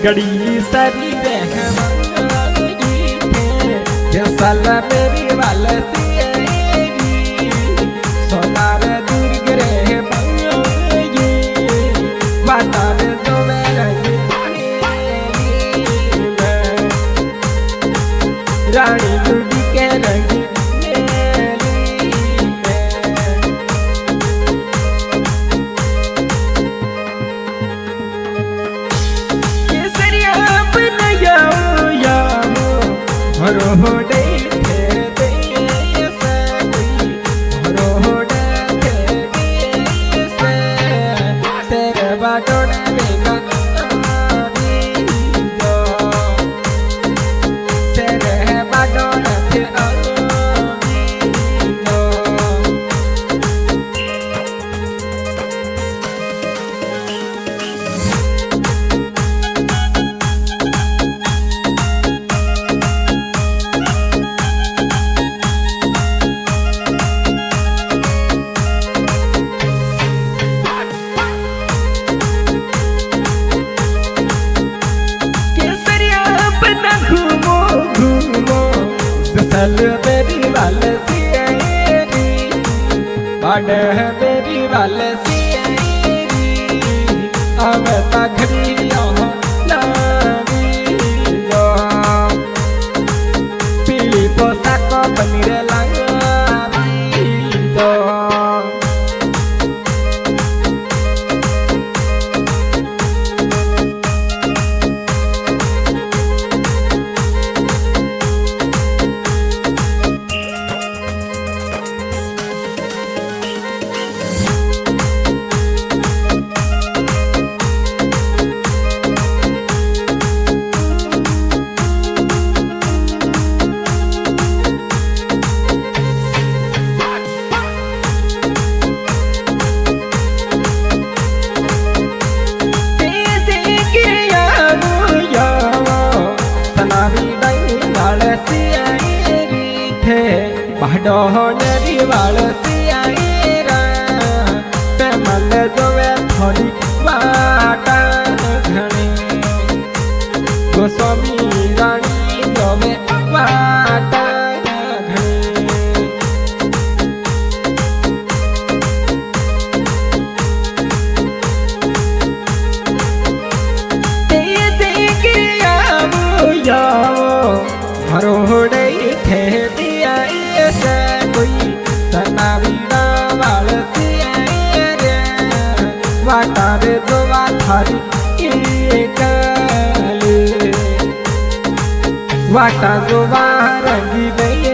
गड़ी सारी साल मेरी वाल सोनार दुर्ग रे बातार रानी गुडी के रंग मेरी वाल बड़ मेरी वाल आवता घड़ी पीली पोशाक पनीर डोहरी वाल पेमल जोवे थोड़ी बाटा घनी गोस्वामी रानी जोवे बाटा वाटारे जोवा थारी वाटा जोवा रंगी गई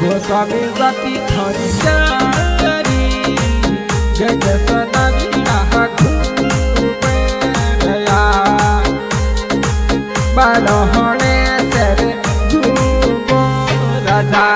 गोस्वामी जाती थारी जारी गजसना विना घूमया बालहणे सर घूमो राजा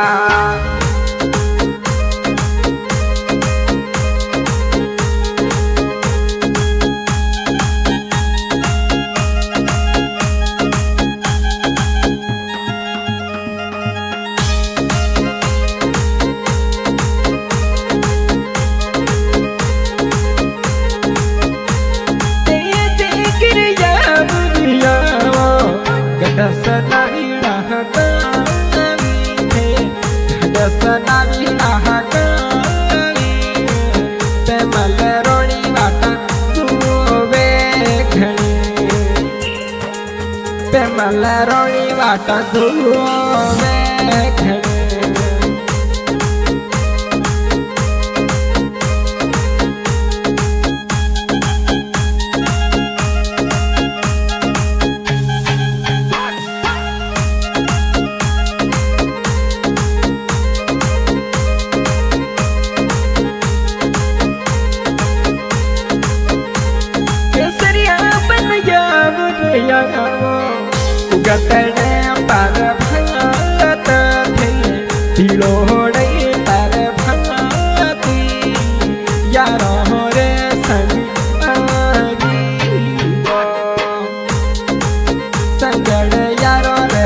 रोनी वाटा धुवे यगो उगतने पर भगत थे तिलोड़े पर भगती यारो रे संगी संगड़ यारो रे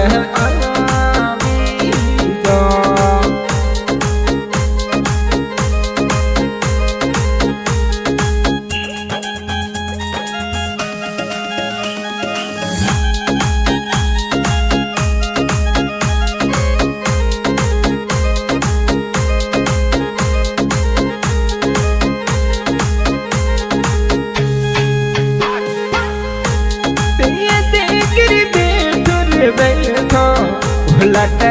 बैठो उलट